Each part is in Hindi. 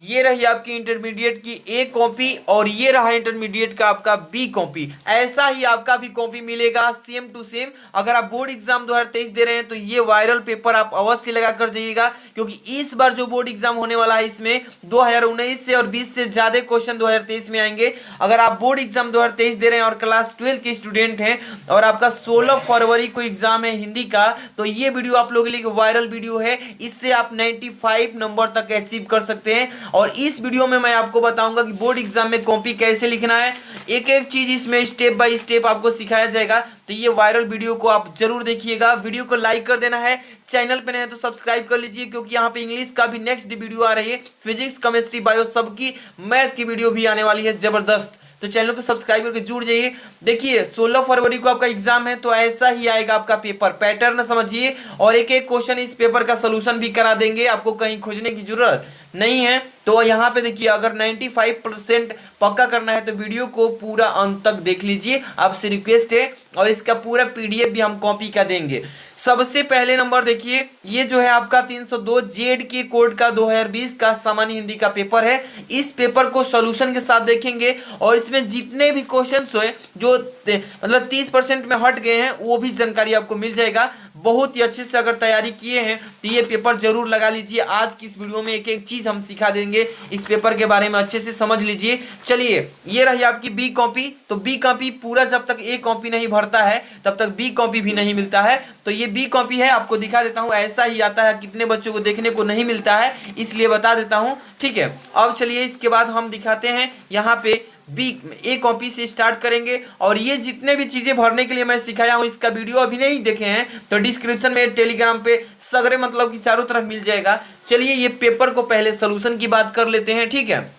ये रही आपकी इंटरमीडिएट की ए कॉपी और ये रहा इंटरमीडिएट का आपका बी कॉपी। ऐसा ही आपका भी कॉपी मिलेगा सेम टू सेम। अगर आप बोर्ड एग्जाम 2023 दे रहे हैं तो ये वायरल पेपर आप अवश्य लगा कर जाइएगा, क्योंकि इस बार जो बोर्ड एग्जाम होने वाला है इसमें 2019 से और 20 से ज्यादा क्वेश्चन 2023 में आएंगे। अगर आप बोर्ड एग्जाम 2023 दे रहे हैं और क्लास 12 के स्टूडेंट हैं और आपका 16 फरवरी को एग्जाम है हिंदी का, तो ये वीडियो आप लोगों के लिए वायरल वीडियो है। इससे आप 95 नंबर तक अचीव कर सकते हैं। और इस वीडियो में मैं आपको बताऊंगा कि बोर्ड एग्जाम में कॉपी कैसे लिखना है, एक एक चीज इसमें स्टेप बाय स्टेप आपको सिखाया जाएगा। तो ये वायरल वीडियो को आप जरूर देखिएगा। वीडियो को लाइक कर देना है, चैनल पे नए हैं तो सब्सक्राइब कर लीजिए, क्योंकि यहाँ पे इंग्लिश का भी नेक्स्ट वीडियो आ रही है, फिजिक्स केमिस्ट्री बायो सबकी मैथ की वीडियो भी आने वाली है जबरदस्त। तो चैनल को सब्सक्राइब करके जुड़ जाइए। देखिए 16 फरवरी को आपका एग्जाम है, तो ऐसा ही आएगा आपका पेपर, पैटर्न समझिए और एक एक क्वेश्चन इस पेपर का सोल्यूशन भी करा देंगे, आपको कहीं खोजने की जरूरत नहीं है। तो यहाँ पे देखिए अगर 95% पक्का करना है तो वीडियो को पूरा अंत तक देख लीजिए, आपसे रिक्वेस्ट है। और इसका पूरा पीडीएफ भी हम कॉपी का देंगे। सबसे पहले नंबर देखिए, ये जो है आपका 302 जेड के कोड का 2020 का सामान्य हिंदी का पेपर है। इस पेपर को सॉल्यूशन के साथ देखेंगे और इसमें जितने भी क्वेश्चंस हुए जो मतलब 30% में हट गए हैं वो भी जानकारी आपको मिल जाएगा। बहुत ही अच्छे से अगर तैयारी किए हैं तो ये पेपर जरूर लगा लीजिए। आज की इस वीडियो में एक एक चीज हम सिखा देंगे, इस पेपर के बारे में अच्छे से समझ लीजिए। चलिए ये रही आपकी बी कॉपी। तो बी कॉपी पूरा जब तक ए कॉपी नहीं भरता है तब तक बी कॉपी भी नहीं मिलता है। तो ये बी कॉपी है, आपको दिखा देता हूं। ऐसा ही आता है, कितने बच्चों को देखने को नहीं मिलता है इसलिए बता देता हूं, ठीक है। अब चलिए इसके बाद हम दिखाते हैं यहाँ पे बी ए कॉपी से स्टार्ट करेंगे। और ये जितने भी चीजें भरने के लिए मैं सिखाया हूं इसका वीडियो अभी नहीं देखे हैं तो डिस्क्रिप्शन में टेलीग्राम पे सगरे मतलब कि चारों तरफ मिल जाएगा। चलिए ये पेपर को पहले सोल्यूशन की बात कर लेते हैं, ठीक है।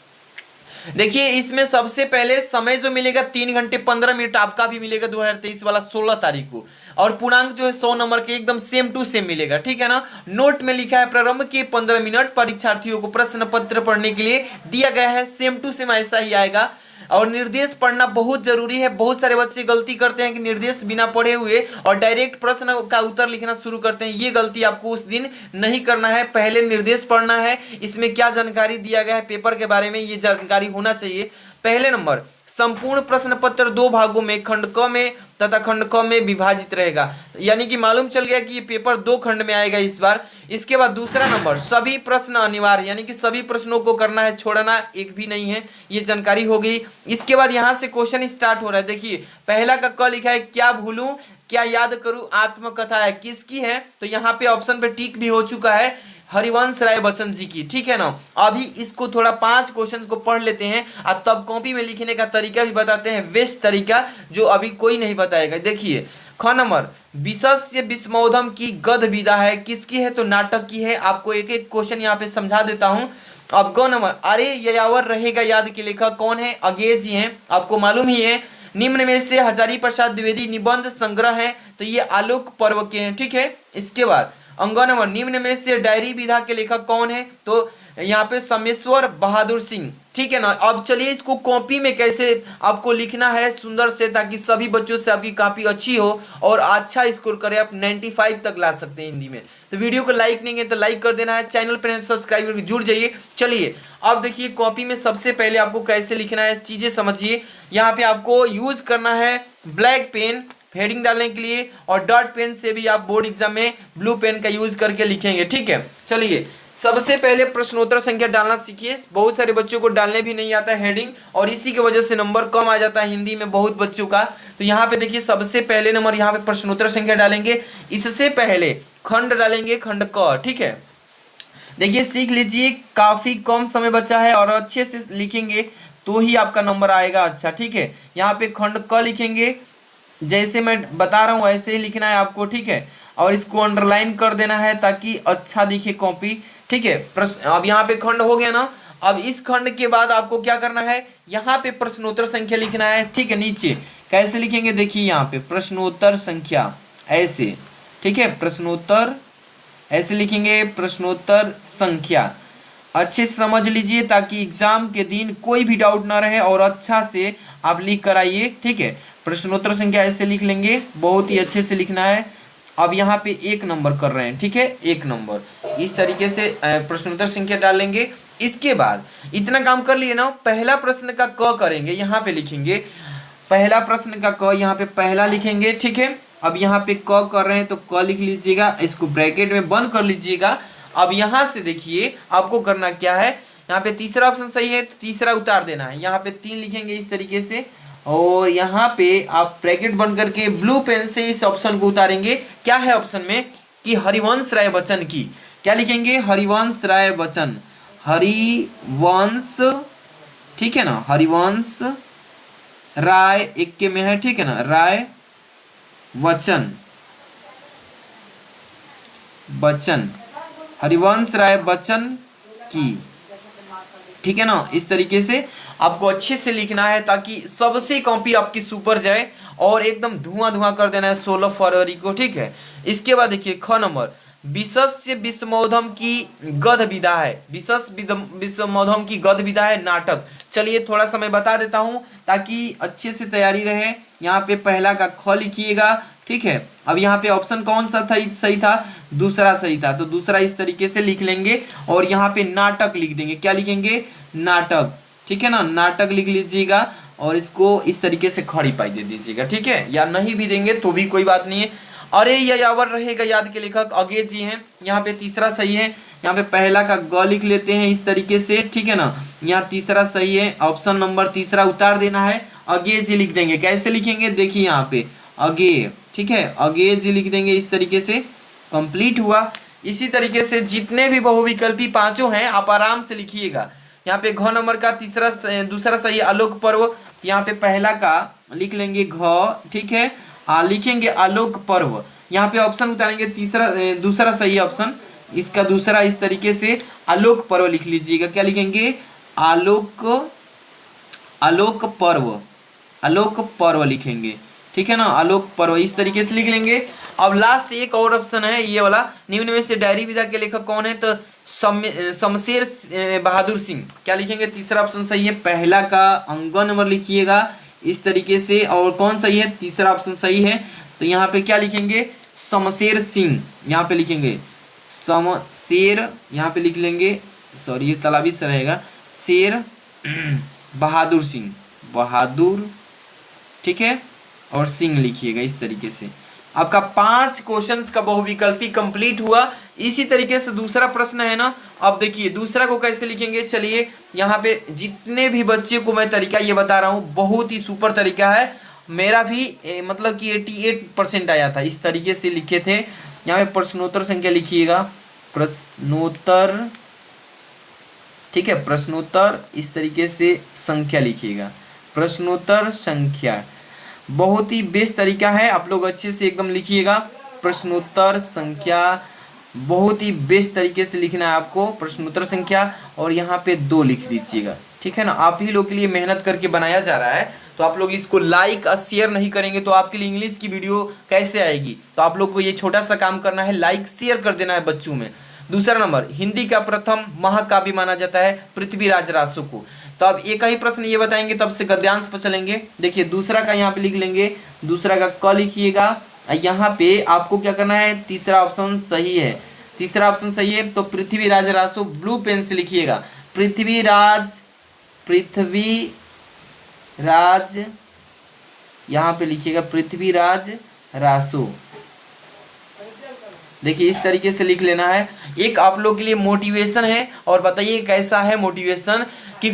देखिए इसमें सबसे पहले समय जो मिलेगा 3 घंटे 15 मिनट आपका भी मिलेगा 2023 वाला 16 तारीख को। और पूर्णांक जो है 100 नंबर के एकदम सेम टू सेम मिलेगा, ठीक है ना। नोट में लिखा है प्रारंभ के 15 मिनट परीक्षार्थियों को प्रश्न पत्र पढ़ने के लिए दिया गया है, सेम टू सेम ऐसा ही आएगा। और निर्देश पढ़ना बहुत जरूरी है। बहुत सारे बच्चे गलती करते हैं कि निर्देश बिना पढ़े हुए और डायरेक्ट प्रश्न का उत्तर लिखना शुरू करते हैं। ये गलती आपको उस दिन नहीं करना है, पहले निर्देश पढ़ना है, इसमें क्या जानकारी दिया गया है पेपर के बारे में ये जानकारी होना चाहिए। पहले नंबर, संपूर्ण प्रश्न पत्र 2 भागों में खंड क में तथा खंड क में विभाजित रहेगा, यानी कि मालूम चल गया कि ये पेपर 2 खंड में आएगा इस बार। इसके बाद दूसरा नंबर, सभी प्रश्न अनिवार्य, यानी कि सभी प्रश्नों को करना है, छोड़ना एक भी नहीं है, ये जानकारी हो गई। इसके बाद यहाँ से क्वेश्चन स्टार्ट हो रहा है। देखिए पहला का क लिखा है, क्या भूलूं क्या याद करूं आत्मकथा है, किसकी है? तो यहाँ पे ऑप्शन पे टिक भी हो चुका है, हरिवंश राय बच्चन जी की, ठीक है ना। अभी इसको थोड़ा 5 क्वेश्चन को पढ़ लेते हैं और तब कॉपी में लिखने का तरीका भी बताते हैं, बेस्ट तरीका जो अभी कोई नहीं बताएगा। देखिए ख नंबर, विशस्य विस्मोधम की गद विदा है, किसकी है? तो नाटक की है। आपको एक एक क्वेश्चन यहाँ पे समझा देता हूँ। अब ग नंबर, अरे यायावर रहेगा याद के लेखक कौन है? अगेज जी हैं, आपको मालूम ही है। निम्न में से हजारी प्रसाद द्विवेदी निबंध संग्रह है, तो ये आलोक पर्व के हैं, ठीक है। इसके बाद अंग नंबर, निम्न में से डायरी विधा के लेखक कौन है? तो यहाँ पे समेश्वर बहादुर सिंह, ठीक है ना। अब चलिए इसको कॉपी में कैसे आपको लिखना है सुंदर से, ताकि सभी बच्चों से आपकी कॉपी अच्छी हो और अच्छा स्कोर करे, आप 95 तक ला सकते हैं हिंदी में। तो वीडियो को लाइक नहीं है तो लाइक कर देना है, चैनल पर सब्सक्राइब करके जुड़ जाइए। चलिए अब देखिए कॉपी में सबसे पहले आपको कैसे लिखना है चीजें समझिए। यहाँ पे आपको यूज करना है ब्लैक पेन हेडिंग डालने के लिए, और डॉट पेन से भी आप बोर्ड एग्जाम में ब्लू पेन का यूज करके लिखेंगे, ठीक है। चलिए सबसे पहले प्रश्नोत्तर संख्या डालना सीखिए। बहुत सारे बच्चों को डालने भी नहीं आता है हेडिंग, और इसी की वजह से नंबर कम आ जाता है हिंदी में बहुत बच्चों का। तो यहाँ पे देखिए सबसे पहले नंबर यहाँ पे प्रश्नोत्तर संख्या डालेंगे, इससे पहले खंड डालेंगे, खंड क, ठीक है। देखिए सीख लीजिए, काफी कम समय बचा है और अच्छे से लिखेंगे तो ही आपका नंबर आएगा अच्छा, ठीक है। यहाँ पे खंड क लिखेंगे, जैसे मैं बता रहा हूँ ऐसे ही लिखना है आपको, ठीक है। और इसको अंडरलाइन कर देना है ताकि अच्छा दिखे कॉपी, ठीक है। अब यहाँ पे खंड हो गया ना। अब इस खंड के बाद आपको क्या करना है, यहाँ पे प्रश्नोत्तर संख्या लिखना है, ठीक है। नीचे कैसे लिखेंगे, देखिए यहाँ पे प्रश्नोत्तर संख्या ऐसे, ठीक है। प्रश्नोत्तर ऐसे लिखेंगे, प्रश्नोत्तर संख्या अच्छे से समझ लीजिए ताकि एग्जाम के दिन कोई भी डाउट ना रहे और अच्छा से आप लिख कर आइए, ठीक है। प्रश्नोत्तर संख्या ऐसे लिख लेंगे, बहुत ही अच्छे से लिखना है। अब यहाँ पे 1 नंबर कर रहे हैं, ठीक है, 1 नंबर इस तरीके से प्रश्नोत्तर संख्या डालेंगे। इसके बाद इतना काम कर लिए ना, पहला प्रश्न का क करेंगे, यहाँ पे लिखेंगे पहला प्रश्न का क, यहाँ पे पहला लिखेंगे, ठीक है। अब यहाँ पे क कर रहे हैं तो क लिख लीजिएगा, इसको ब्रैकेट में बंद कर लीजिएगा। अब यहाँ से देखिए आपको करना क्या है, यहाँ पे तीसरा ऑप्शन सही है तो तीसरा उतार देना है, यहाँ पे 3 लिखेंगे इस तरीके से, और यहाँ पे आप ब्रैकेट बंद करके ब्लू पेन से इस ऑप्शन को उतारेंगे। क्या है ऑप्शन में कि हरिवंश राय बच्चन की, क्या लिखेंगे, हरिवंश राय बच्चन, हरिवंश, ठीक है ना, हरिवंश राय एक के में है, ठीक है ना, राय बच्चन, बच्चन, हरिवंश राय बच्चन की, ठीक है ना। इस तरीके से आपको अच्छे से लिखना है ताकि सबसे कॉपी आपकी सुपर जाए और एकदम धुआं धुआं कर देना है 16 फरवरी को, ठीक है। इसके बाद देखिए ख नंबर, विशस्य विश्वमोधम की गद विधा है, विश्वमोधम की गद विधा है नाटक। चलिए थोड़ा सा मैं बता देता हूं ताकि अच्छे से तैयारी रहे। यहाँ पे पहला का ख लिखिएगा, ठीक है। अब यहाँ पे ऑप्शन कौन सा था, सही था, दूसरा सही था, तो दूसरा इस तरीके से लिख लेंगे और यहाँ पे नाटक लिख देंगे, क्या लिखेंगे, नाटक, ठीक है ना, नाटक लिख लीजिएगा और इसको इस तरीके से खड़ी पाई दे दीजिएगा, ठीक है, या नहीं भी देंगे तो भी कोई बात नहीं है। अरे यायावर रहेगा याद के लेखक अगे जी हैं, यहाँ पे तीसरा सही है, यहाँ पे पहला का ग लिख लेते हैं इस तरीके से, ठीक है ना, यहाँ तीसरा सही है, ऑप्शन नंबर तीसरा उतार देना है, अगे जी लिख देंगे। कैसे लिखेंगे, देखिए यहाँ पे अगे, ठीक है, अगे जी लिख देंगे इस तरीके से, कंप्लीट हुआ। इसी तरीके से जितने भी बहुविकल्पी पांचों हैं आप आराम से लिखिएगा। यहाँ पे घ नंबर का दूसरा सही आलोक पर्व, यहाँ पे पहला का लिख लेंगे घ, ठीक है, लिखेंगे आलोक पर्व, यहाँ पे ऑप्शन उतारेंगे दूसरा सही ऑप्शन, इसका दूसरा इस तरीके से आलोक पर्व लिख लीजिएगा, क्या लिखेंगे, आलोक पर्व, आलोक पर्व लिखेंगे, ठीक है ना, आलोक पर्व इस तरीके से लिख लेंगे। अब लास्ट एक और ऑप्शन है ये वाला, निम्न में से डायरी विधा के लेखक कौन है, तो शमशेर बहादुर सिंह, क्या लिखेंगे, तीसरा ऑप्शन सही है, पहला का अंग नंबर लिखिएगा इस तरीके से, और कौन सही है, तीसरा ऑप्शन सही है, तो यहाँ पे क्या लिखेंगे, शमशेर सिंह, यहाँ पे लिखेंगे शमशेर, यहाँ पे लिख लेंगे, सॉरी ये तलाबी से रहेगा, शेर बहादुर सिंह, बहादुर, ठीक है, और सिंह लिखिएगा इस तरीके से। आपका 5 क्वेश्चंस का बहुविकल्पी कंप्लीट हुआ। इसी तरीके से दूसरा प्रश्न है ना, अब देखिए दूसरा को कैसे लिखेंगे। चलिए यहाँ पे जितने भी बच्चे को मैं तरीका ये बता रहा हूँ, बहुत ही सुपर तरीका है, मेरा भी मतलब कि 88% आया था, इस तरीके से लिखे थे। यहाँ पे प्रश्नोत्तर संख्या लिखिएगा, प्रश्नोत्तर, ठीक है, प्रश्नोत्तर इस तरीके से संख्या लिखिएगा, प्रश्नोत्तर संख्या, बहुत ही बेस्ट तरीका है, आप लोग अच्छे से एकदम लिखिएगा, प्रश्नोत्तर संख्या, बहुत ही बेस्ट तरीके से लिखना है आपको प्रश्नोत्तर संख्या, और यहाँ पे 2 लिख दीजिएगा, ठीक है ना। आप ही लोग के लिए मेहनत करके बनाया जा रहा है, तो आप लोग इसको लाइक और शेयर नहीं करेंगे तो आपके लिए इंग्लिश की वीडियो कैसे आएगी। तो आप लोग को ये छोटा सा काम करना है, लाइक शेयर कर देना है बच्चों में। दूसरा नंबर, हिंदी का प्रथम महाकाव्य माना जाता है पृथ्वीराज रासो को। तो अब एक ही प्रश्न ये बताएंगे, तब से गद्यांश पर चलेंगे। देखिए दूसरा का यहाँ पे लिख लेंगे, दूसरा का क लिखिएगा, यहाँ पे आपको क्या करना है, तीसरा ऑप्शन सही है, तीसरा ऑप्शन सही है, तो पृथ्वीराज रासो ब्लू पेन से लिखिएगा, पृथ्वीराज, यहाँ पे लिखिएगा पृथ्वीराज रासो। देखिए इस तरीके से लिख लेना है। एक आप लोग के लिए मोटिवेशन है, और बताइए कैसा है मोटिवेशन, कि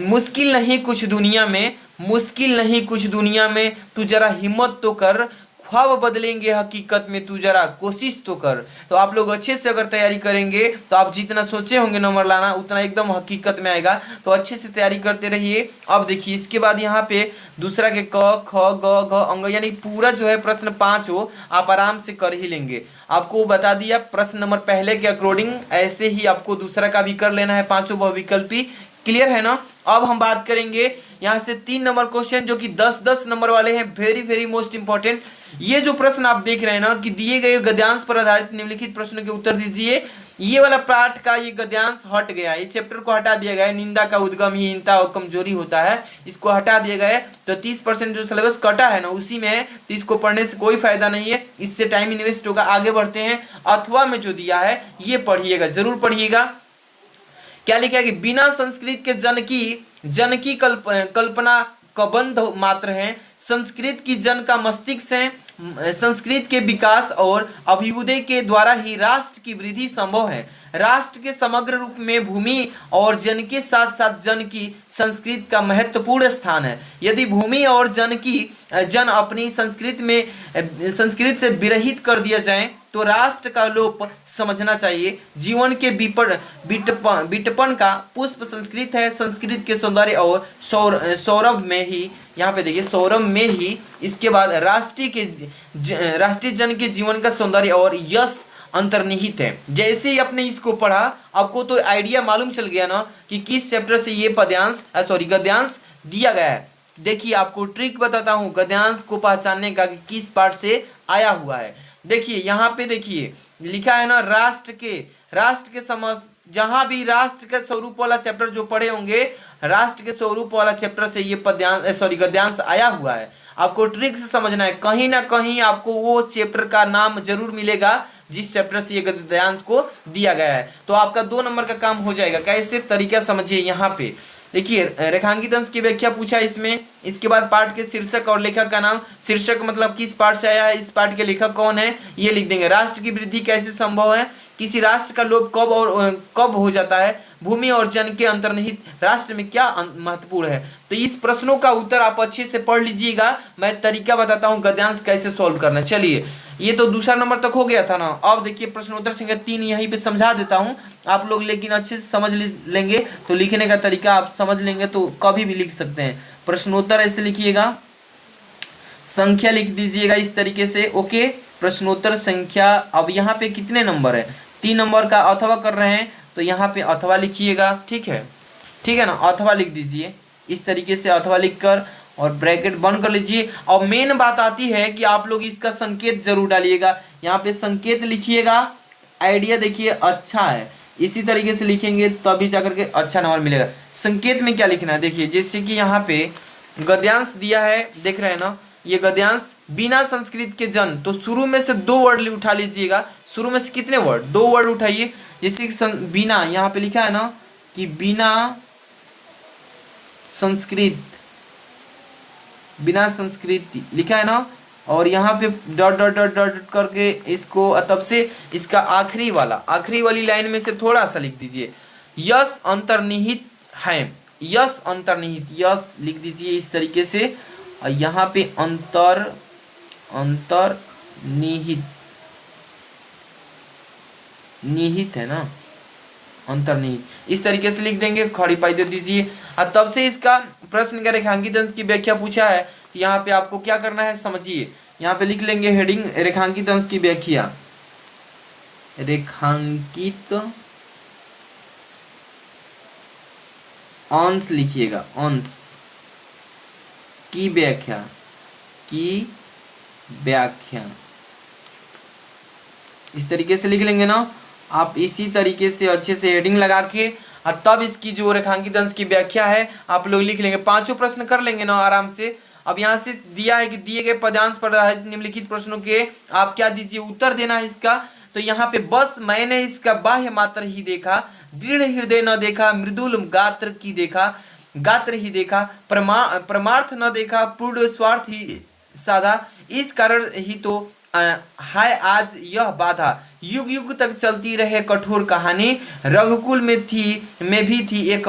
मुश्किल नहीं कुछ दुनिया में, मुश्किल नहीं कुछ दुनिया में, तू जरा हिम्मत तो कर, ख्वाब बदलेंगे हकीकत में, तू जरा कोशिश तो कर। तो आप लोग अच्छे से अगर तैयारी करेंगे तो आप जितना सोचे होंगे नंबर लाना, उतना एकदम हकीकत में आएगा। तो अच्छे से तैयारी करते रहिए। अब देखिए इसके बाद यहाँ पे दूसरा के क ख ग घ अंग, यानी पूरा जो है प्रश्न 5 हो, आप आराम से कर ही लेंगे। आपको बता दिया प्रश्न नंबर पहले के अकॉर्डिंग, ऐसे ही आपको दूसरा का भी कर लेना है, 5 बहुविकल्पी। क्लियर है ना। अब हम बात करेंगे यहाँ से 3 नंबर क्वेश्चन जो कि 10-10 नंबर वाले हैं, वेरी वेरी मोस्ट इंपॉर्टेंट। ये जो प्रश्न आप देख रहे हैं ना कि दिए गए गद्यांश पर आधारित निम्नलिखित प्रश्नों के उत्तर दीजिए, ये वाला पार्ट का ये गद्यांश हट गया, ये चैप्टर को हटा दिया गया है। निंदा का उद्गम ही हीनता और कमजोरी होता है, इसको हटा दिया गया है। तो 30% जो सिलेबस कटा है ना उसी में है, तो इसको पढ़ने से कोई फायदा नहीं है, इससे टाइम इन्वेस्ट होगा। आगे बढ़ते हैं। अथवा में जो दिया है ये पढ़िएगा, जरूर पढ़िएगा। क्या लिखा है कि बिना संस्कृत के जन की कल्पना कबंध मात्र है, संस्कृत की जन का मस्तिष्क है, संस्कृत के विकास और अभ्युदय के द्वारा ही राष्ट्र की वृद्धि संभव है। राष्ट्र के समग्र रूप में भूमि और जन के साथ साथ जन की संस्कृत का महत्वपूर्ण स्थान है। यदि भूमि और जन अपनी संस्कृत से विरहित कर दिया जाए तो राष्ट्र का लोप समझना चाहिए। जीवन के विटपन का पुष्प संस्कृत है। संस्कृत के सौंदर्य और सौरभ में ही, यहाँ पे देखिए सौरभ में ही, इसके बाद राष्ट्रीय जन के जीवन का सौंदर्य और यश अंतर्निहित है। जैसे ही आपने इसको पढ़ा आपको तो आइडिया मालूम चल गया ना कि किस चैप्टर से ये गद्यांश दिया गया है। देखिए आपको ट्रिक बताता हूँ गद्यांश को पहचानने का कि किस पार्ट से आया हुआ है। देखिए यहाँ पे देखिए लिखा है ना, राष्ट्र के समझ, जहां भी राष्ट्र के स्वरूप वाला चैप्टर जो पढ़े होंगे, राष्ट्र के स्वरूप वाला चैप्टर से ये गद्यांश आया हुआ है। आपको ट्रिक से समझना है, कहीं ना कहीं आपको वो चैप्टर का नाम जरूर मिलेगा जिस चैप्टर से ये गद्यांश को दिया गया है। तो आपका 2 नंबर का काम हो जाएगा। कैसे तरीका समझिए, यहाँ पे देखिए रेखांकित अंश की व्याख्या पूछा इसमें, इसके बाद पाठ के शीर्षक और लेखक का नाम, शीर्षक मतलब किस पाठ से आया है, इस पाठ के लेखक कौन है ये लिख देंगे। राष्ट्र की वृद्धि कैसे संभव है, किसी राष्ट्र का लोप कब हो जाता है, भूमि और जन के अंतर्निहित राष्ट्र में क्या महत्वपूर्ण है। तो इस प्रश्नों का उत्तर आप अच्छे से पढ़ लीजिएगा। मैं तरीका बताता हूँ गद्यांश कैसे सॉल्व करना। चलिए ये तो दूसरा नंबर तक हो गया था ना। अब देखिए प्रश्नोत्तर संख्या 3 यहीं पे समझा देता हूँ आप लोग, लेकिन अच्छे से समझ लेंगे तो लिखने का तरीका आप समझ लेंगे तो कभी भी लिख सकते हैं। प्रश्नोत्तर ऐसे लिखिएगा, संख्या लिख दीजिएगा इस तरीके से। ओके, प्रश्नोत्तर संख्या, अब यहाँ पे कितने नंबर है, 3 नंबर का अथवा कर रहे हैं तो यहाँ पे अथवा लिखिएगा। ठीक है ना, अथवा लिख दीजिए इस तरीके से, अथवा लिखकर और ब्रैकेट बंद कर लीजिए। और मेन बात आती है कि आप लोग इसका संकेत जरूर डालिएगा, यहाँ पे संकेत लिखिएगा। आइडिया देखिए अच्छा है, इसी तरीके से लिखेंगे तभी जाकर के अच्छा नंबर मिलेगा। संकेत में क्या लिखना है, देखिए जैसे कि यहाँ पे गद्यांश दिया है, देख रहे हैं ना, ये गद्यांश बिना संस्कृत के जन, तो शुरू में से 2 वर्ड उठा लीजिएगा। शुरू में से कितने वर्ड, 2 वर्ड उठाइए। जैसे कि बिना, यहाँ पे लिखा है ना कि बिना संस्कृत लिखा है ना, और यहाँ पे डॉट डॉट डॉट डॉट करके इसको, तब से इसका आखिरी वाली लाइन में से थोड़ा सा लिख दीजिए, यश अंतर्निहित है, यश अंतर्निहित, यश लिख दीजिए इस तरीके से। और यहाँ पे निहित है ना, अंतर्निहित, इस तरीके से लिख देंगे, खड़ी पाई दे दीजिए। और तब से इसका प्रश्न का रेखांकित अंश की व्याख्या पूछा है, तो यहाँ पे आपको क्या करना है समझिए। यहाँ पे लिख लेंगे हेडिंग रेखांकित अंश की व्याख्या, रेखांकित अंश लिखिएगा, अंश की व्याख्या, इस तरीके से लिख लेंगे ना आप। इसी तरीके से अच्छे से हेडिंग लगा के और तब इसकी जो रेखांकित अंश की व्याख्या है आप लोग लिख लेंगे। 5 प्रश्न कर लेंगे ना आराम से। अब यहाँ से दिया है कि दिए गए पदांश पर निम्नलिखित प्रश्नों के आप क्या दीजिए, उत्तर देना है इसका। तो यहाँ पे बस मैंने इसका बाह्य मात्र ही देखा, दृढ़ हृदय न देखा, मृदुल गात्र ही देखा, परमार्थ न देखा, पूर्ण स्वार्थ ही साधा, इस कारण ही तो हाय आज यह बाधा, युग युग तक चलती रहे कठोर कहानी, रघुकुल में भी थी एक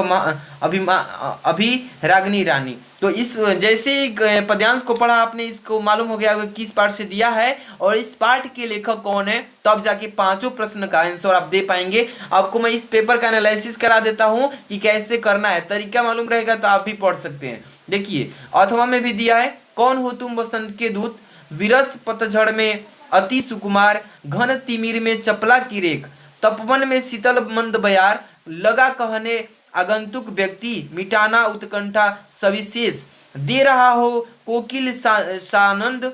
अभिराग्नि रानी। तो इस जैसे पद्यांश को पढ़ा आपने, इसको मालूम हो गया किस पाठ से दिया है और इस पाठ के लेखक कौन है, तब जाके 5 प्रश्न का आंसर आप दे पाएंगे। आपको मैं इस पेपर का एनालिसिस करा देता हूं कि कैसे करना है, तरीका मालूम रहेगा तो आप भी पढ़ सकते हैं। देखिए अथवा में भी दिया है, कौन हो तुम बसंत के दूत, विरस पतझड़ में अति सुकुमार, घन तिमिर में चपला की रेख, तपवन में शीतल मंद बयार, लगा कहने आगंतुक व्यक्ति, मिटाना उत्कंठा सविशेष, दे रहा हो कोकिल सानंद,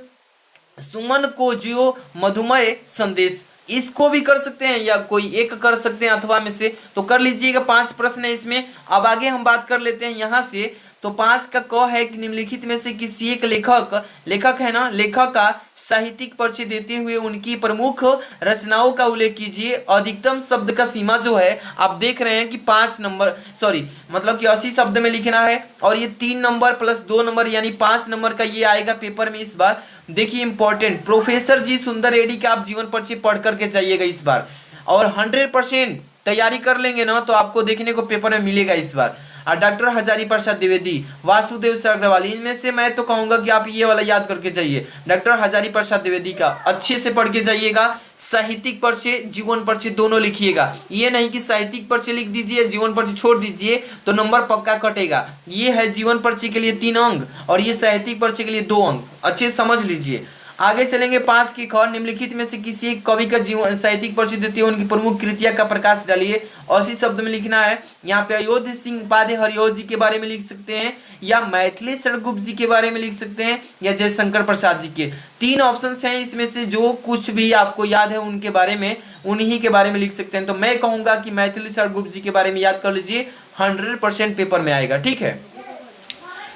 सुमन को जियो मधुमय संदेश। इसको भी कर सकते हैं या कोई एक कर सकते हैं अथवा में से, तो कर लीजिएगा। 5 प्रश्न है इसमें। अब आगे हम बात कर लेते हैं यहाँ से। तो 5 का क है कि निम्नलिखित में से किसी एक लेखक है ना, लेखक का साहित्यिक परिचय देते हुए उनकी प्रमुख रचनाओं का उल्लेख कीजिए। अधिकतम शब्द का सीमा जो है आप देख रहे हैं कि 5 नंबर, सॉरी मतलब कि 80 शब्द में लिखना है, और ये 3 नंबर प्लस 2 नंबर यानी 5 नंबर का ये आएगा पेपर में इस बार। देखिए इंपॉर्टेंट, प्रोफेसर जी सुंदर रेड्डी का आप जीवन परिचय पढ़ करके जाइएगा इस बार, और 100% तैयारी कर लेंगे ना तो आपको देखने को पेपर में मिलेगा इस बार। और डॉक्टर हजारी प्रसाद द्विवेदी, वासुदेव सरगवाल, इनमें से मैं तो कहूंगा कि आप ये वाला याद करके जाइए, डॉक्टर हजारी प्रसाद द्विवेदी का अच्छे से पढ़ के जाइएगा। साहित्यिक परिचय, जीवन परिचय दोनों लिखिएगा, ये नहीं कि साहित्यिक परिचय लिख दीजिए जीवन परिचय छोड़ दीजिए तो नंबर पक्का कटेगा। ये है जीवन परिचय के लिए 3 अंक और ये साहित्यिक परिचय के लिए 2 अंक, अच्छे समझ लीजिए। आगे चलेंगे 5 की ख, निम्नलिखित में से किसी एक कवि का जीवन साहित्यिक परिचय देते हुए उनकी प्रमुख कृतियां का प्रकाश डालिए। 80 शब्द में लिखना है। यहाँ पे अयोध्या सिंह उपाध्याय हरिओ जी के बारे में लिख सकते हैं, या मैथिली शरणगुप्त जी के बारे में लिख सकते हैं, या जयशंकर प्रसाद जी के। 3 ऑप्शन हैं, इसमें से जो कुछ भी आपको याद है उनके बारे में, उन्हीं के बारे में लिख सकते हैं। तो मैं कहूंगा कि मैथिली शरणगुप्त जी के बारे में याद कर लीजिए, 100% पेपर में आएगा, ठीक है।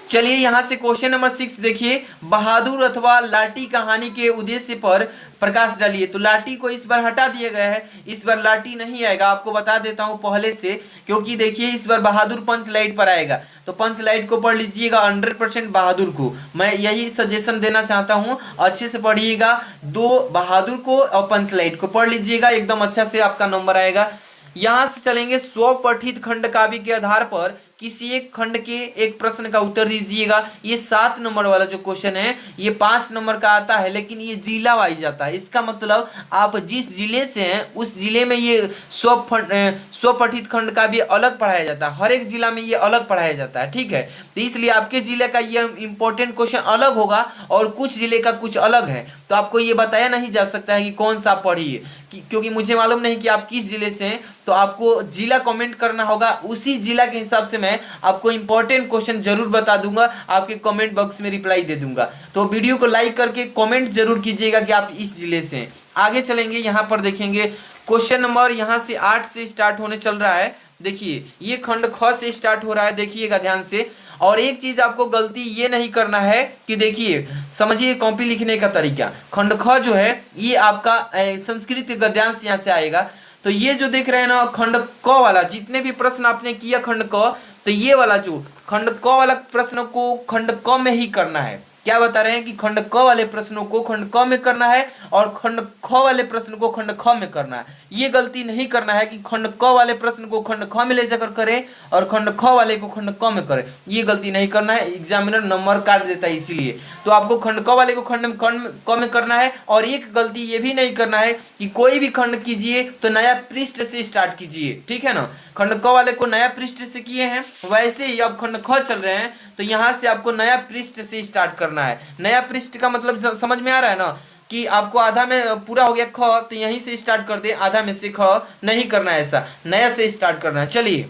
चलिए यहाँ से क्वेश्चन नंबर 6 देखिए, बहादुर अथवा लाठी कहानी के उद्देश्य पर प्रकाश डालिए। तो लाठी को इस बार हटा दिया गया है, इस बार लाठी नहीं आएगा, आपको बता देता हूं पहले से, क्योंकि देखिए इस बार बहादुर पंच लाइट पर आएगा। तो पंच लाइट को पढ़ लीजिएगा 100% बहादुर को, मैं यही सजेशन देना चाहता हूं, अच्छे से पढ़िएगा। 2 बहादुर को और पंच लाइट को पढ़ लीजिएगा, एकदम अच्छा से आपका नंबर आएगा। यहां से चलेंगे स्वपठित खंड काव्य के आधार पर किसी एक खंड के एक प्रश्न का उत्तर दीजिएगा। ये 7 नंबर वाला जो क्वेश्चन है ये 5 नंबर का आता है, लेकिन ये जिला वाइज आता है। इसका मतलब आप जिस जिले से हैं उस जिले में ये स्वपठित खंड का भी अलग पढ़ाया जाता है, हर एक जिला में ये अलग पढ़ाया जाता है, ठीक है। तो इसलिए आपके जिले का ये इंपॉर्टेंट क्वेश्चन अलग होगा और कुछ जिले का कुछ अलग है, तो आपको ये बताया नहीं जा सकता है कि कौन सा आप पढ़िए, क्योंकि मुझे मालूम नहीं कि आप किस जिले से हैं। तो आपको जिला कमेंट करना होगा, उसी जिला के हिसाब से मैं आपको इंपॉर्टेंट क्वेश्चन जरूर बता दूंगा, आपके कमेंट बॉक्स में रिप्लाई दे दूंगा। तो वीडियो को लाइक करके कमेंट जरूर कीजिएगा कि आप इस जिले से हैं। आगे चलेंगे, यहाँ पर देखेंगे क्वेश्चन नंबर यहाँ से 8 से स्टार्ट होने चल रहा है। देखिए ये खंड ख से स्टार्ट हो रहा है, देखिएगा ध्यान से। और एक चीज आपको गलती ये नहीं करना है कि देखिए समझिए कॉपी लिखने का तरीका। खंड ख जो है ये आपका संस्कृत गद्यांश यहाँ से आएगा। तो ये जो देख रहे हैं ना खंड क वाला, जितने भी प्रश्न आपने किया खंड क, तो ये वाला जो खंड क वाला प्रश्न को खंड क में ही करना है। क्या बता रहे हैं कि खंड क वाले प्रश्नों को खंड क में करना है और खंड ख वाले प्रश्न को खंड ख में करना है। ये गलती नहीं करना है कि खंड क वाले प्रश्न को खंड ख में ले जाकर करें और खंड ख वाले को खंड क में करें, ये गलती नहीं करना है, एग्जामिनर नंबर काट देता है इसीलिए। तो आपको खंड क वाले को खंड क में करना है। और एक गलती ये भी नहीं करना है कि कोई भी खंड कीजिए तो नया पृष्ठ से स्टार्ट कीजिए, ठीक है ना। खंड क वाले को नया पृष्ठ से किए हैं, वैसे ही अब खंड ख चल रहे हैं तो यहाँ से आपको नया पृष्ठ से स्टार्ट करना है। नया पृष्ठ का मतलब समझ में आ रहा है ना, कि आपको आधा में पूरा हो गया ख तो यहीं से स्टार्ट कर दे, आधा में से ख नहीं करना है, ऐसा नया से स्टार्ट करना है। चलिए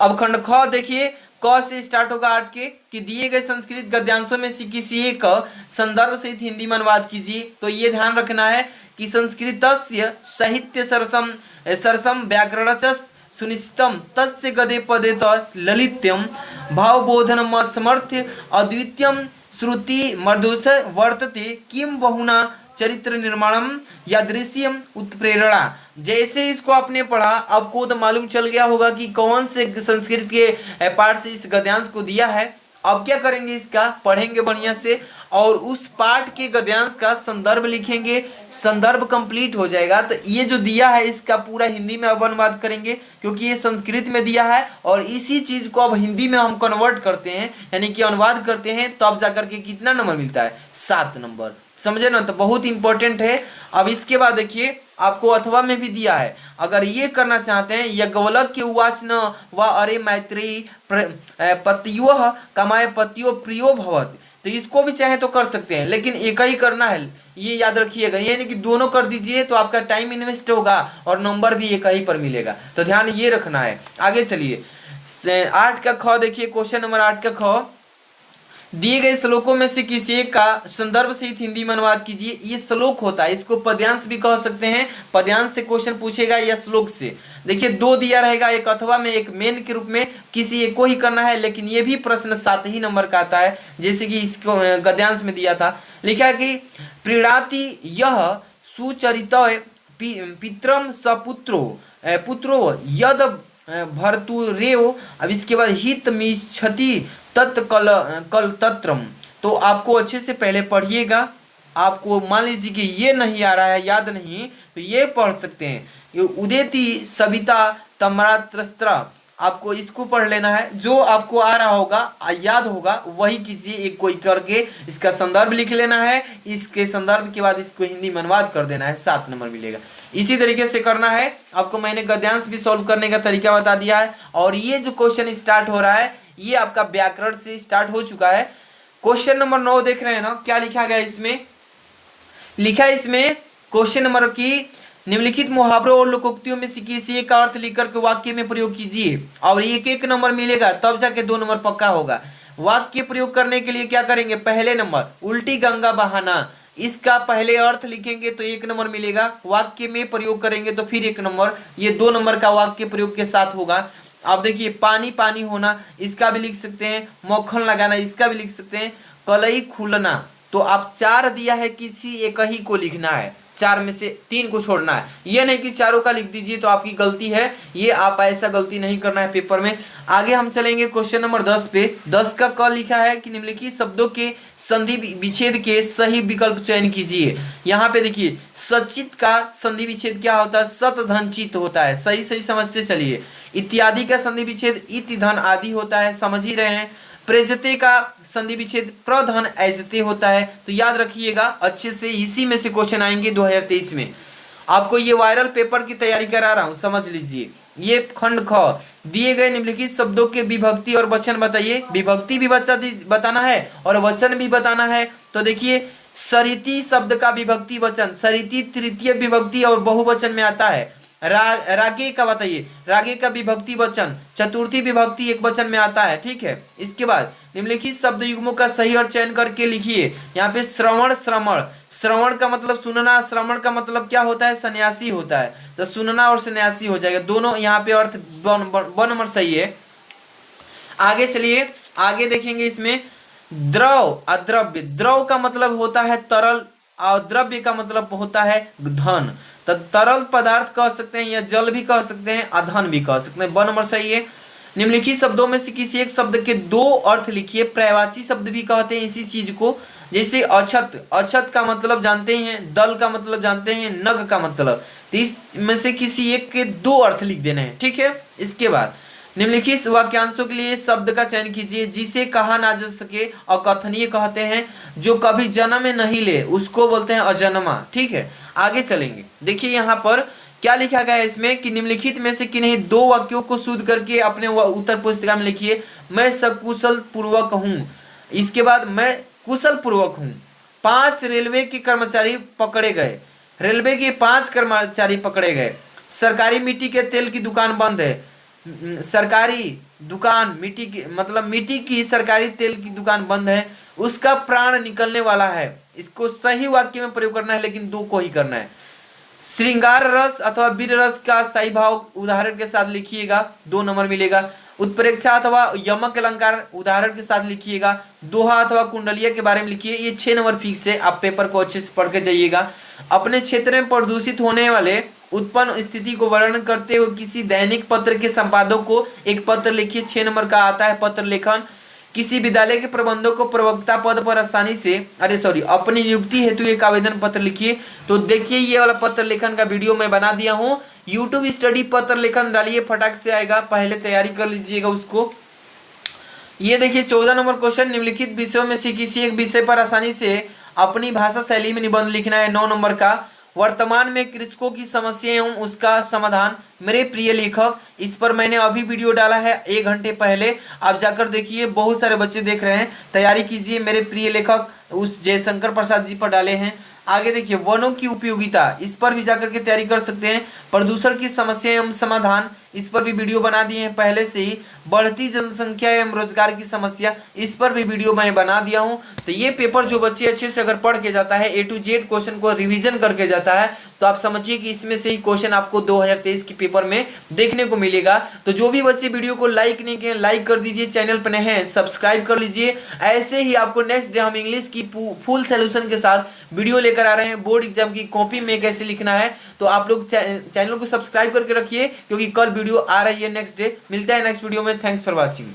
अब खंड ख देखिए, क से स्टार्ट होगा 8 के, कि दिए गए संस्कृत गद्यांशों में से किसी एक संदर्भ सहित हिंदी में अनुवाद कीजिए। तो ये ध्यान रखना है कि संस्कृतस्य साहित्य सरसम व्याकरणच सुनिश्चितम तस्य गदे पदे ललित्यम भावबोधनम समर्थ्य अद्वितीयम श्रुति मर्दुष वर्तते किम बहुना चरित्र निर्माणम यादृश्यम उत्प्रेरणा। जैसे इसको आपने पढ़ा आपको तो मालूम चल गया होगा कि कौन से संस्कृत के पाठ से इस गद्यांश को दिया है। अब क्या करेंगे, इसका पढ़ेंगे बढ़िया से और उस पाठ के गद्यांश का संदर्भ लिखेंगे, संदर्भ कंप्लीट हो जाएगा तो ये जो दिया है इसका पूरा हिंदी में अब अनुवाद करेंगे, क्योंकि ये संस्कृत में दिया है और इसी चीज को अब हिंदी में हम कन्वर्ट करते हैं यानी कि अनुवाद करते हैं, तो अब जाकर के कितना नंबर मिलता है, 7 नंबर। समझे ना, तो बहुत इंपॉर्टेंट है। अब इसके बाद देखिए आपको अथवा में भी दिया है, अगर ये करना चाहते हैं यज्ञवल्क्य के उवाच न व अरे मैत्री पत्यो कमाए पत्यो प्रियो भवत, तो इसको भी चाहे तो कर सकते हैं, लेकिन एक ही करना है, ये याद रखिएगा। ये नहीं कि दोनों कर दीजिए तो आपका टाइम इन्वेस्ट होगा और नंबर भी एक ही पर मिलेगा, तो ध्यान ये रखना है। आगे चलिए 8 का ख देखिए, क्वेश्चन नंबर 8 का ख, दिए गए श्लोकों में से किसी एक का संदर्भ सहित हिंदी में अनुवाद कीजिए। ये श्लोक होता है, इसको पद्यांश भी कह सकते हैं। पद्यांश से क्वेश्चन पूछेगा या श्लोक से। देखिए दो दिया रहेगा, एक अथवा में एक मेन के रूप में, किसी एक को ही करना है। लेकिन ये भी प्रश्न 7 ही नंबर का आता है, जैसे कि इसको गद्यांश में दिया था। लिखा कि प्रीणाति यह सुचरित पित्रम सपुत्रो पुत्रो यद भर्तुरेव। अब इसके बाद हित मिच्छति तत्कल कल तत्रम। तो आपको अच्छे से पहले पढ़िएगा। आपको मान लीजिए कि ये नहीं आ रहा है, याद नहीं, तो ये पढ़ सकते हैं। ये उदेति सविता तम्रात्रस्त्र, आपको इसको पढ़ लेना है। जो आपको आ रहा होगा, याद होगा, वही कीजिए। एक कोई करके इसका संदर्भ लिख लेना है, इसके संदर्भ के बाद इसको हिंदी में अनुवाद कर देना है, 7 नंबर मिलेगा। इसी तरीके से करना है। आपको मैंने गद्यांश भी सॉल्व करने का तरीका बता दिया है। और ये जो क्वेश्चन स्टार्ट हो रहा है, ये आपका व्याकरण से स्टार्ट हो चुका है। क्वेश्चन नंबर 9 देख रहे हैं ना, क्या लिखा गया इसमें? लिखा है इसमें क्वेश्चन नंबर की निम्नलिखित मुहावरों और लोकोक्तियों में से किसी एक का अर्थ लिखकर के वाक्य में प्रयोग कीजिए। और एक नंबर मिलेगा, तब जाके 2 नंबर पक्का होगा। वाक्य प्रयोग करने के लिए क्या करेंगे? पहले नंबर उल्टी गंगा बहाना, इसका पहले अर्थ लिखेंगे तो 1 नंबर मिलेगा। वाक्य में प्रयोग करेंगे तो फिर 1 नंबर। ये 2 नंबर का वाक्य प्रयोग के साथ होगा। आप देखिए पानी पानी होना, इसका भी लिख सकते हैं। मक्खन लगाना, इसका भी लिख सकते हैं। कलई खुलना, तो आप 4 दिया है, किसी एक ही को लिखना है। 4 में से 3 को छोड़ना है। ये नहीं कि चारों का लिख दीजिए तो आपकी गलती है। ये आप ऐसा गलती नहीं करना है पेपर में। आगे हम चलेंगे क्वेश्चन नंबर 10 पे। 10 का क लिखा है कि निम्नलिखित शब्दों के संधि विच्छेद के सही विकल्प चयन कीजिए। यहाँ पे देखिए सचित का संधि विच्छेद क्या होता है? सत धन चित होता है। सही सही समझते चलिए। इत्यादि का संधि विच्छेद इति धन आदि होता है, समझ ही रहे हैं। प्रेजते का संधि विच्छेद प्रधन ऐजते होता है। तो याद रखिएगा अच्छे से, इसी में से क्वेश्चन आएंगे 2023 में। आपको ये वायरल पेपर की तैयारी करा रहा हूं, समझ लीजिए। ये खंड ख, दिए गए निम्नलिखित शब्दों के विभक्ति और वचन बताइए। विभक्ति भी बताना है और वचन भी बताना है। तो देखिए सरिति शब्द का विभक्ति वचन, सरिति तृतीय विभक्ति और बहुवचन में आता है। रागे का बताइए, रागे का विभक्ति वचन चतुर्थी विभक्ति एक वचन में आता है। ठीक है। इसके बाद निम्नलिखित शब्द युग्मों का सही और चयन करके लिखिए। यहाँ पे श्रवण, श्रमण, श्रवण का मतलब सुनना, श्रमण का मतलब क्या होता है? सन्यासी होता है। तो सुनना और सन्यासी हो जाएगा, दोनों यहाँ पे अर्थ ब नंबर सही है। आगे चलिए, आगे देखेंगे इसमें द्रव, अद्रव्य। द्रव का मतलब होता है तरल और द्रव्य का मतलब होता है धन। तो तरल पदार्थ कह सकते हैं या जल भी कह सकते हैं, अधन भी कह सकते हैं। 2 नंबर सही है। निम्नलिखित शब्दों में से किसी एक शब्द के 2 अर्थ लिखिए। पर्यायवाची शब्द भी कहते हैं इसी चीज को, जैसे अछत, अछत का मतलब जानते हैं, दल का मतलब जानते हैं, नग का मतलब। तो इसमें से किसी एक के 2 अर्थ लिख देने हैं। ठीक है। इसके बाद निम्नलिखित वाक्यांशों के लिए शब्द का चयन कीजिए। जिसे कहा ना जा सके अकथनीय कहते हैं। जो कभी जन्म नहीं ले उसको बोलते हैं अजन्मा। ठीक है। आगे चलेंगे। देखिए यहाँ पर क्या लिखा गया है इसमें कि निम्नलिखित में से किन्हीं 2 वाक्यों को शुद्ध करके अपने उत्तर पुस्तिका में लिखिए। मैं सकुशल पूर्वक हूँ। इसके बाद मैं कुशल पूर्वक हूँ। 5 रेलवे के कर्मचारी पकड़े गए। रेलवे के 5 कर्मचारी पकड़े गए। सरकारी मिट्टी के तेल की दुकान बंद है। सरकारी दुकान मिट्टी की, मतलब मिट्टी की सरकारी तेल की दुकान बंद है। उसका प्राण निकलने वाला है। इसको सही वाक्य में प्रयोग करना है, लेकिन 2 को ही करना है। श्रृंगार रस अथवा वीर रस का स्थायी भाव उदाहरण के साथ लिखिएगा, 2 नंबर मिलेगा। उत्प्रेक्षा अथवा यमक अलंकार उदाहरण के साथ लिखिएगा। दोहा अथवा कुंडलिया के बारे में लिखिए। ये 6 नंबर फिक्स है। आप पेपर को अच्छे से पढ़ के जाइएगा। अपने क्षेत्र में प्रदूषित होने वाले उत्पन्न स्थिति को वर्णन करते हुए किसी दैनिक पत्र के संपादक को एक पत्र लिखिए। 6 नंबर का आता है पत्र लेखन। किसी विद्यालय के प्रबंधक को प्रवक्ता पद पर आसानी से अपनी नियुक्ति हेतु एक आवेदन पत्र लिखिए। तो देखिए ये वाला पत्र लेखन का वीडियो मैं बना दिया हूँ। यूट्यूब स्टडी पत्र लेखन डालिए, फटाक से आएगा। पहले तैयारी कर लीजिएगा उसको। ये देखिए 14 नंबर क्वेश्चन, निम्नलिखित विषयों में से किसी एक विषय पर आसानी से अपनी भाषा शैली में निबंध लिखना है। 9 नंबर का वर्तमान में कृषकों की समस्या एवं उसका समाधान। मेरे प्रिय लेखक, इस पर मैंने अभी वीडियो डाला है 1 घंटे पहले, आप जाकर देखिए। बहुत सारे बच्चे देख रहे हैं, तैयारी कीजिए। मेरे प्रिय लेखक उस जयशंकर प्रसाद जी पर डाले हैं। आगे देखिए वनों की उपयोगिता, इस पर भी जाकर के तैयारी कर सकते हैं। प्रदूषण की समस्या एवं समाधान, इस पर भी वीडियो बना दिए हैं पहले से ही। बढ़ती जनसंख्या एवं रोजगार की समस्या, इस पर भी वीडियो मैं बना दिया हूं। तो ये पेपर जो बच्चे अच्छे से अगर पढ़ के जाता है, A to Z क्वेश्चन को रिवीजन करके जाता है, तो आप समझिए कि इसमें से ही क्वेश्चन आपको 2023 के पेपर में देखने को मिलेगा। तो जो भी बच्चे वीडियो को लाइक नहीं किए, लाइक कर दीजिए, चैनल पर नए हैं सब्सक्राइब कर लीजिए। ऐसे ही आपको नेक्स्ट डे हम इंग्लिश की फुल सोल्यूशन के साथ वीडियो लेकर आ रहे हैं। बोर्ड एग्जाम की कॉपी में कैसे लिखना है, तो आप लोग चैनल को सब्सक्राइब करके रखिए, क्योंकि कल वीडियो आ रही है नेक्स्ट डे। मिलता है नेक्स्ट वीडियो में। Thanks for watching.